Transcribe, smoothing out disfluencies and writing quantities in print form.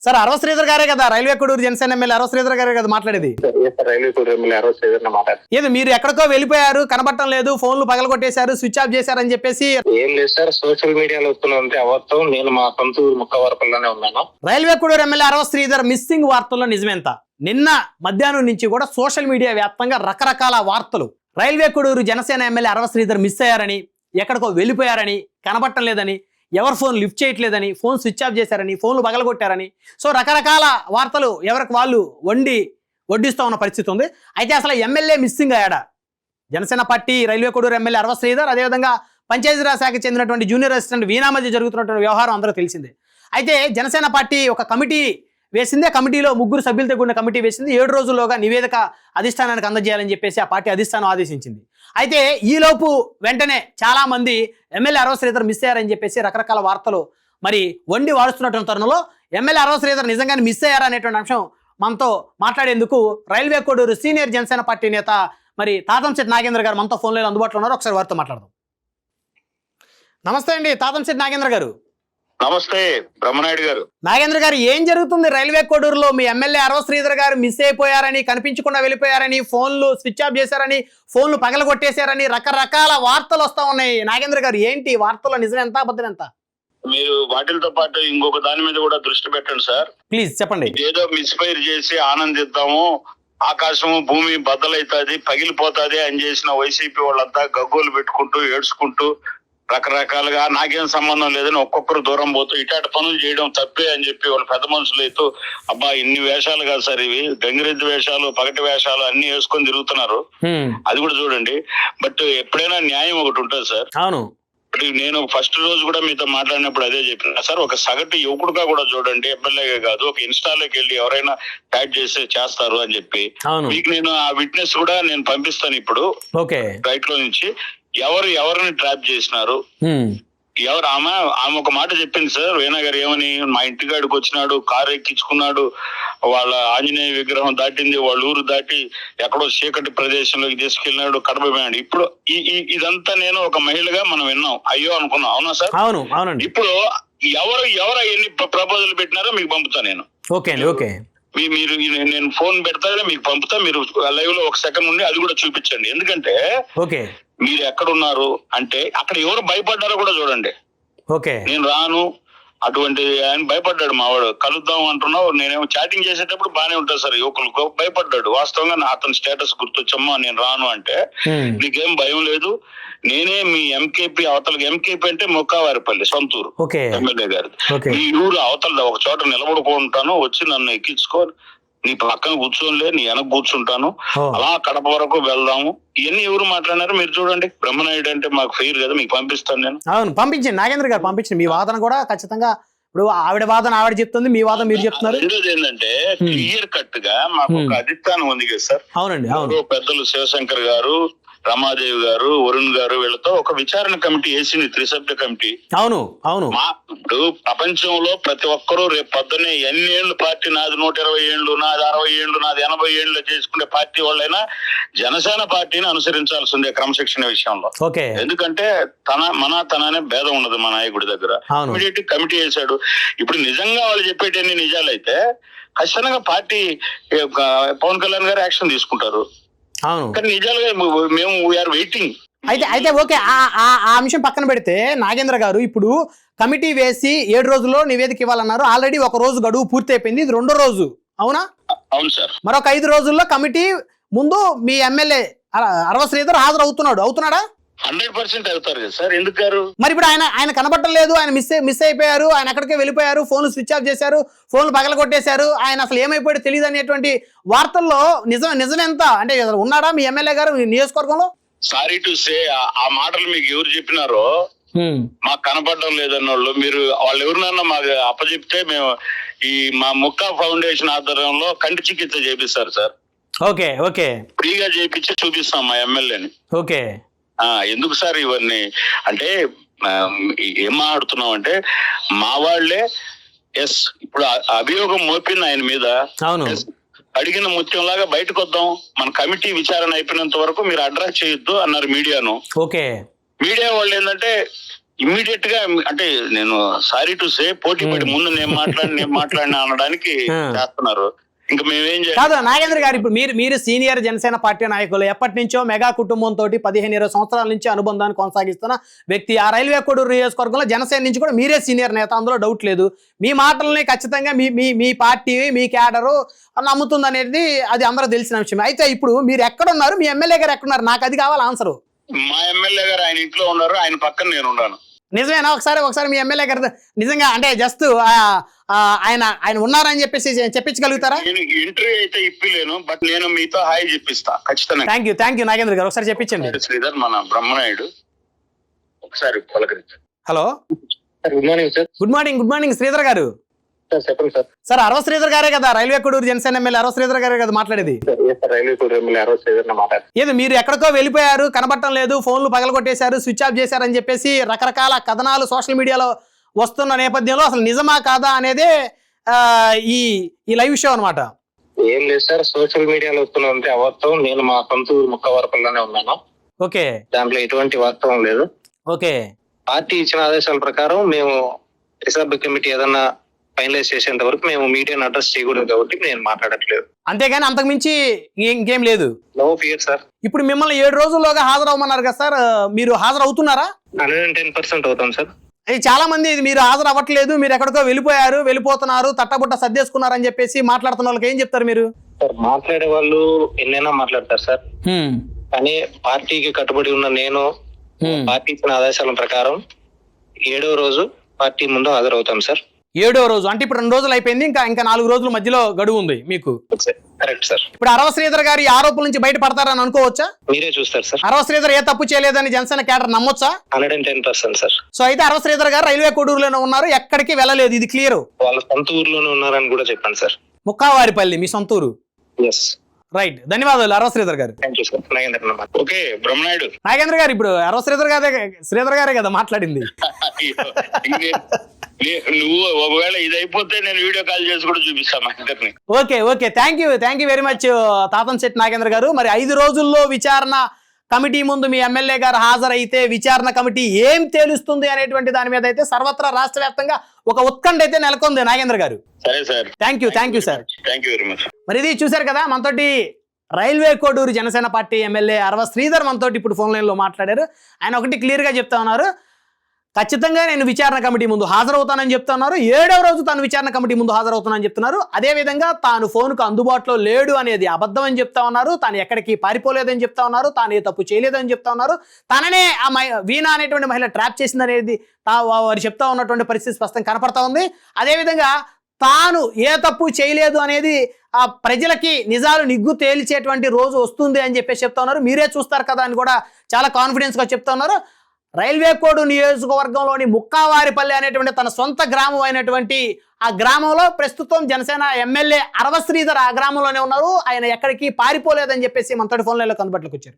Sir అరవ శ్రీధర్ గారే కదా railway Koduru Janasena MLA Arava Sridhar గారే కదా మాట్లాడేది. రైల్వే కొడూరు ఎమ్మెల్యే అరవ శ్రీధర్ మాట్లాడారు. ఏది మీరు ఎక్కడికో వెళ్ళిపోయారు, కనబడటం లేదు, ఫోన్లు పగలగొట్టేశారు, స్విచ్ ఆఫ్ చేశారని చెప్పేసి. ఏం లేదు సార్, సోషల్ మీడియాలో వస్తున్నంటే అబద్ధం. నేను మా సొంత ఊరు ముక్కవరపల్లోనే ఉన్నాను. Railway Koduru MLA Arava Sridhar missing వార్తల్లో నిజమెంత? నిన్న మధ్యాహ్నం నుంచి కూడా సోషల్ మీడియా వ్యాప్తంగా రకరకాల వార్తలు. Railway Koduru Janasena MLA Arava Sridhar miss అయ్యారని, ఎక్కడికో వెళ్ళిపోయారని, కనబడటం లేదని, ఎవరు ఫోన్ లిఫ్ట్ చేయట్లేదని, ఫోన్ స్విచ్ ఆఫ్ చేశారని, ఫోన్లు పగలగొట్టారని, సో రకరకాల వార్తలు ఎవరికి వాళ్ళు వడ్డిస్తూ ఉన్న పరిస్థితి ఉంది. అయితే అసలు ఎమ్మెల్యే మిస్సింగ్ అయ్యాడా? Janasena party railway Koduru MLA Arava Sridhar, అదేవిధంగా పంచాయతీరాజ్ శాఖకు చెందినటువంటి జూనియర్ అసిస్టెంట్ వీణా మధ్య జరుగుతున్నటువంటి వ్యవహారం అందరూ తెలిసిందే. అయితే జనసేన పార్టీ ఒక కమిటీ వేసింది. ఆ కమిటీలో 3 సభ్యులతో కూడిన కమిటీ వేసింది. 7 రోజుల్లోగా నివేదిక అధిష్టానానికి అందజేయాలని చెప్పేసి ఆ పార్టీ అధిష్టానం ఆదేశించింది. అయితే ఈలోపు వెంటనే చాలా మంది ఎమ్మెల్యే అరవ శ్రీధర్ మిస్ అయ్యారని చెప్పేసి రకరకాల వార్తలు మరి వాడుస్తున్నటువంటి తరుణంలో ఎమ్మెల్యే అరవ శ్రీధర్ నిజంగానే మిస్ అయ్యారా అనేటువంటి అంశం మనతో మాట్లాడేందుకు railway Koduru senior Janasena party నేత మరి తాతంశెట్టి నాగేంద్ర గారు మనతో ఫోన్లో అందుబాటులో ఉన్నారు. ఒకసారి వారితో మాట్లాడదాం. నమస్తే అండి తాతంశెట్టి నాగేంద్ర గారు. నమస్తే బ్రహ్మనాయుడు గారు. నాగేంద్ర గారు, ఏం జరుగుతుంది రైల్వే కొడూరులో? మీ ఎమ్మెల్యే అరవ శ్రీధర్ గారు మిస్ అయిపోయారని, కనిపించకుండా వెళ్ళిపోయారని, ఫోన్లు స్విచ్ ఆఫ్ చేశారని, ఫోన్లు పగలగొట్టేశారని రకరకాల వార్తలు వస్తా ఉన్నాయి. నాగేంద్ర గారు, ఏంటి వార్తల్లో నిజం ఎంత, అబద్ధం ఎంత? మీరు వాటితో పాటు ఇంకొక దాని మీద కూడా దృష్టి పెట్టండి సార్. ప్లీజ్ చెప్పండి. ఏదో మిస్ఫైర్ చేసి ఆనందిద్దాము, ఆకాశము భూమి బద్దలైతుంది, పగిలిపోతుంది అని చేసిన వైసీపీ వాళ్ళంతా గగ్గోలు పెట్టుకుంటూ ఏడ్చుకుంటూ రకరకాలుగా నాకేం సంబంధం లేదని ఒక్కొక్కరు దూరం పోతూ ఇటాటి పనులు చేయడం తప్పే అని చెప్పి వాళ్ళు పెద్ద మనుషులు అయితే, అబ్బా ఇన్ని వేషాలు కాదు సార్ ఇవి, గంగిరెద్దు వేషాలు, పగటి వేషాలు అన్ని వేసుకొని తిరుగుతున్నారు. అది కూడా చూడండి. బట్ ఎప్పుడైనా న్యాయం ఒకటి ఉంటుంది సార్. అవును, నేను ఫస్ట్ రోజు కూడా మీతో మాట్లాడినప్పుడు అదే చెప్పిన సార్, ఒక సగటు యువకుడుగా కూడా చూడండి, ఎమ్మెల్యేగా కాదు, ఒక ఇన్స్టాలోకి వెళ్ళి ఎవరైనా యాడ్ చేస్తారు అని చెప్పి మీకు నేను ఆ విట్నెస్ కూడా నేను పంపిస్తాను ఇప్పుడు రైట్ లో నుంచి. ఎవరిని ట్రాప్ చేసినారు, ఎవరు ఆమె ఒక మాట చెప్పింది సార్ వీణా గారు, ఏమని, మా ఇంటికాడికి వచ్చినాడు, కారు ఎక్కించుకున్నాడు, వాళ్ళ ఆంజనేయ విగ్రహం దాటింది, వాళ్ళ ఊరు దాటి ఎక్కడో చీకటి ప్రదేశంలోకి తీసుకెళ్ళినాడు, కడప పోయాడు. ఇప్పుడు ఇదంతా నేను ఒక మహిళగా మనం విన్నాం, అయ్యో అనుకున్నాం. అవునా సార్? అవును, అవునండి. ఇప్పుడు ఎవరు ఎన్ని ప్రపోజల్ పెట్టినారో మీకు పంపుతా నేను. మీరు నేను ఫోన్ పెడతా మీకు పంపుతా, మీరు లైవ్ లో 1 సెకండ్ ఉండి అది కూడా చూపించండి. ఎందుకంటే మీరు ఎక్కడున్నారు అంటే అక్కడ ఎవరు భయపడ్డారో కూడా చూడండి. నేను రాను అటువంటి ఆయన భయపడ్డాడు. మావాడు కలుద్దాం అంటున్నావు, నేనేమో చాటింగ్ చేసేటప్పుడు బానే ఉంటుంది సార్, యువకులకు భయపడ్డాడు. వాస్తవంగా అతని స్టేటస్ గుర్తొచ్చమ్మా నేను రాను అంటే, నీకేం భయం లేదు, నేనే మీ ఎంకేపీ అవతలకి, ఎంకేపీ అంటే మొక్కవారిపల్లి సొంతూరు ఎమ్మెల్యే గారు, ఈ ఊరు అవతల ఒక చోట నిలబడుకుంటాను, వచ్చి నన్ను ఎక్కించుకో, నీ పక్కన కూర్చోనిలే, నీ వెనక కూర్చుంటాను, అలా కడప వరకు వెళ్దాము. ఇవన్నీ ఎవరు మాట్లాడినారు మీరు చూడండి. బ్రహ్మనాయుడు అంటే మాకు ఫెయిర్ కదా, మీకు పంపిస్తాను నేను. అవును, పంపించండి నాగేంద్ర గారు, పంపించండి. మీ వాదన కూడా ఖచ్చితంగా, ఇప్పుడు ఆవిడ వాదన ఆవిడ చెప్తుంది, మీ వాదన మీరు చెప్తున్నారు. రెండోది ఏంటంటే క్లియర్ కట్ గా మాకు ఒక అధిష్టానం ఉంది కదా సార్. అవునండి, అవును. పెద్దలు శివశంకర్ గారు, రమాదేవి గారు, వరుణ్ గారు, వీళ్ళతో ఒక విచారణ కమిటీ వేసింది, 3 సభ్య కమిటీ. అవును, అవును. ఇప్పుడు ప్రపంచంలో ప్రతి ఒక్కరూ రేపు పొద్దున్నే ఎన్ని ఏళ్ళు పార్టీ, నాది 120 ఏళ్ళు, నాది 60 ఏళ్ళు, నాది 80 ఏళ్ళు చేసుకునే పార్టీ వాళ్ళైనా జనసేన పార్టీని అనుసరించాల్సిందే క్రమశిక్షణ విషయంలో. ఎందుకంటే తననే భేదం ఉండదు మా నాయకుడి దగ్గర. ఇమీడియట్ కమిటీ వేశాడు. ఇప్పుడు నిజంగా వాళ్ళు చెప్పేటన్ని నిజాలైతే ఖచ్చితంగా పార్టీ పవన్ కళ్యాణ్ గారు యాక్షన్ తీసుకుంటారు. నిజాలుగా మేము వీఆర్ వెయిటింగ్. అయితే ఓకే, ఆ అంశం పక్కన పెడితే నాగేంద్ర గారు, ఇప్పుడు కమిటీ వేసి 7 రోజుల్లో నివేదిక ఇవ్వాలన్నారు. ఆల్రెడీ 1 రోజు గడువు పూర్తి అయిపోయింది, ఇది 2వ రోజు. అవునా? అవును సార్. మరొక 5 రోజుల్లో కమిటీ ముందు మీ ఎమ్మెల్యే అరవ శ్రీధర్ అవుతున్నాడా? 100% అవుతారు కదా సార్. ఎందుకు గారు? మరి ఇప్పుడు ఆయన కనబడటం లేదు, ఆయన మిస్ అయిపోయారు, ఆయన ఎక్కడికే వెళ్ళిపోయారు, ఫోన్లు స్విచ్ ఆఫ్ చేశారు, ఫోన్లు పగలగొట్టేశారు, ఆయన అసలు ఏమైపోయాడు తెలియదు అనేటువంటి వార్తల్లో నిజం ఎంత అంటే, ఉన్నాడా మీ ఎమ్మెల్యే గారు నియోజకవర్గంలో? సారీ టు సే, ఆ మాటలు మీకు ఎవరు చెప్పినారో మాకు కనపడడం లేదన్నోళ్ళు, మీరు వాళ్ళు ఎవరినన్నా మాకు అప్పచెప్తే మేము ఈ మా ముక్కా ఫౌండేషన్ ఆధ్వర్యంలో కంటి చికిత్స చేపిస్తారు సార్. ఫ్రీగా చేపించి చూపిస్తాం మా ఎమ్మెల్యేని. ఎందుకు సార్ ఇవన్నీ అంటే, ఏం మాట్లాడుతున్నాం అంటే, మా వాళ్లే ఇప్పుడు అభియోగం మోపింది ఆయన మీద, అడిగిన ముత్యంలాగా బయటకు వద్దాం, మన కమిటీ విచారణ అయిపోయినంత వరకు మీరు అడ్రస్ చేయొద్దు అన్నారు మీడియాను. ఓకే. మీడియా వాళ్ళు ఏంటంటే ఇమ్మీడియట్ గా అంటే నేను సారీ టు సే పోటీ పడి ముందు నేను మాట్లాడినా అనడానికి చేస్తున్నారు. ఇంకా మేమేం చేయాలి? కాదు నాగేంద్ర గారు, ఇప్పుడు మీరు సీనియర్ జనసేన పార్టీ నాయకులు, ఎప్పటి నుంచో మెగా కుటుంబంతో 15-20 సంవత్సరాల నుంచి అనుబంధాన్ని కొనసాగిస్తున్న వ్యక్తి. ఆ రైల్వే కోడూరు నియోజకవర్గంలో జనసేన నుంచి కూడా మీరే సీనియర్ నేత, అందులో డౌట్ లేదు. మీ మాటల్ని ఖచ్చితంగా మీ పార్టీ మీ క్యాడరు నమ్ముతుంది అనేది అది అందరూ తెలిసిన విషయం. అయితే ఇప్పుడు మీరు ఎక్కడున్నారు, మీ ఎమ్మెల్యే గారు ఎక్కడున్నారు, నాకు అది కావాలి ఆన్సరు. మా ఎమ్మెల్యే గారు ఆయన ఇంట్లో ఉన్నారు, ఆయన పక్కన నేను ఉన్నాను. నిజమేనా? ఒకసారి మీ ఎమ్మెల్యే గారు నిజంగా అంటే జస్ట్ ఆయన ఉన్నారని చెప్పేసి చెప్పించగలుగుతారా? నేను ఇంటర్వ్యూ అయితే ఇప్పలేను, బట్ నేను మీతో హాయ్ చెప్పిస్తా ఖచ్చితంగా. థ్యాంక్ యూ నాగేంద్ర గారు, ఒకసారి చెప్పించండి. శ్రీధర్ మన బ్రహ్మనాయుడు ఒకసారి పలకరించి. Hello, good morning sir. Good morning Sridhar గారు. చెప్పండి సార్. సార్ అరవ శ్రీధర్ గారే కదా రైల్వే కోడూరు జనసేన ఎమ్మెల్యే అరవ శ్రీధర్ గారే కదా మాట్లాడేది? రైల్వే కోడూరు ఎమ్మెల్యే అరవ శ్రీధర్ మాట్లాడు. ఏదో మీరు ఎక్కడికో వెళ్ళిపోయారు, కనబడటం లేదు, ఫోన్లు పగలగొట్టేశారు, స్విచ్ ఆఫ్ చేశారని చెప్పేసి రకరకాల కథనాలు సోషల్ మీడియాలో వస్తున్న నేపథ్యంలో అసలు నిజమా కాదా అనేదే ఈ లైవ్ షో అన్నమాట. ఏం లేదు సార్, సోషల్ మీడియాలో వస్తున్నంటే అవాస్తవం. నేను మా సొంత ఊరు ముక్కవరపల్లోనే ఉన్నాను. ఓకే, దాంట్లో ఎటువంటి వాస్తవం లేదు. ఓకే, పార్టీ ఇచ్చిన ఆదేశాల ప్రకారం మేము రిసర్వ్ కమిటీ ఏదన్నా ఫైనలైజ్ చేసేంత వరకు మేము మీడియాను అడ్రస్ చేయకూడదు కాబట్టి నేను మాట్లాడట్లేదు. అంతేగాని అంతకు మించి ఇంకేం లేదు. No fear sir. ఇప్పుడు మిమ్మల్ని 7 రోజుల్లోగా హాజరవ్వమన్నారు కదా సార్, మీరు హాజరవుతున్నారా? 110% అవుతాం సార్. అది చాలా మంది మీరు హాజరు అవ్వట్లేదు, మీరు ఎక్కడికో వెళ్ళిపోతున్నారు, తట్టబుట్ట సర్దేసుకున్నారు అని చెప్పేసి మాట్లాడుతున్న వాళ్ళకి ఏం చెప్తారు మీరు? సార్ మాట్లాడే వాళ్ళు ఎన్నైనా మాట్లాడతారు సార్, కానీ పార్టీకి కట్టుబడి ఉన్న నేను పార్టీ ఇచ్చిన ఆదేశాల ప్రకారం 7వ రోజు పార్టీ ముందు హాజరవుతాం సార్. 7వ రోజు అంటే ఇప్పుడు 2 రోజులు అయిపోయింది, ఇంకా 4 రోజుల మధ్యలో గడువు ఉంది మీకు. Correct sir. ఇప్పుడు అరవ శ్రీధర్ గారి ఆరోపణల నుంచి బయటపడతారని అనుకోవచ్చా? మీరే చూస్తారు సార్. అరవ శ్రీధర్ ఏ తప్పు చేయలేదని జనసేన కేడర్ నమ్మొచ్చా? 110% సార్. సో అయితే అరవ శ్రీధర్ గారు రైల్వే కోడూరులోనే ఉన్నారు, ఎక్కడికి వెళ్ళలేదు, ఇది క్లియర్. వాళ్ళ సొంత ఊర్లోనే ఉన్నారని కూడా చెప్పండి సార్. ముక్కావారిపల్లి మీ సొంత ఊరు? ఎస్. రైట్, ధన్యవాదాలు అరవ శ్రీధర్ గారు. Thank you sir. Nagendra. Okay Brahmanaidu. Nagendra గారు, ఇప్పుడు అరవ శ్రీధర్ గారే కదా మాట్లాడింది. నువ్వు ఒకవేళ ఇది అయిపోతే నేను వీడియో కాల్ చేసి కూడా చూపిస్తాను మా ఇద్దరిని. Okay, thank you very much Tatamsetti Nagendra గారు. మరి 5 రోజుల్లో విచారణ కమిటీ ముందు మీ ఎమ్మెల్యే గారు హాజరైతే విచారణ కమిటీ ఏం తేలుస్తుంది అనేటువంటి దాని మీద అయితే సర్వత్రా రాష్ట్ర వ్యాప్తంగా ఒక ఉత్కంఠ అయితే నెలకొంది నాగేంద్ర గారు. సరే sir. Thank you sir. Thank you very much. మరి ఇది చూశారు కదా, మనతోటి railway Koduru Janasena party MLA Arava Sridhar మనతోటి ఇప్పుడు ఫోన్ లైన్ లో మాట్లాడారు. ఆయన ఒకటి క్లియర్ గా చెప్తా ఉన్నారు, ఖచ్చితంగా నేను విచారణ కమిటీ ముందు హాజరవుతానని చెప్తా ఉన్నారు. 7వ రోజు తాను విచారణ కమిటీ ముందు హాజరవుతానని చెప్తున్నారు. అదేవిధంగా తాను ఫోన్కు అందుబాటులో లేడు అనేది అబద్ధం అని చెప్తా ఉన్నారు. తాను ఎక్కడికి పారిపోలేదని చెప్తా ఉన్నారు. తాను ఏ తప్పు చేయలేదని చెప్తా ఉన్నారు. తననే ఆ వీణా అనేటువంటి మహిళ ట్రాప్ చేసింది అనేది వారు చెప్తా ఉన్నటువంటి పరిస్థితి స్పష్టంగా కనపడతా ఉంది. అదేవిధంగా తాను ఏ తప్పు చేయలేదు అనేది ఆ ప్రజలకి నిజాలు నిగ్గు తేల్చేటువంటి రోజు వస్తుంది అని చెప్పేసి చెప్తా ఉన్నారు. మీరే చూస్తారు కదా అని కూడా చాలా కాన్ఫిడెన్స్ గా చెప్తా ఉన్నారు. రైల్వే కోడు నియోజకవర్గంలోని ముక్కావారిపల్లి అనేటువంటి తన సొంత గ్రామం అయినటువంటి ఆ గ్రామంలో ప్రస్తుతం జనసేన ఎమ్మెల్యే అరవ శ్రీధర్ ఆ గ్రామంలోనే ఉన్నారు. ఆయన ఎక్కడికి పారిపోలేదని చెప్పేసి మనతోటి ఫోన్ లైన్లో అందుబాటులోకి వచ్చారు.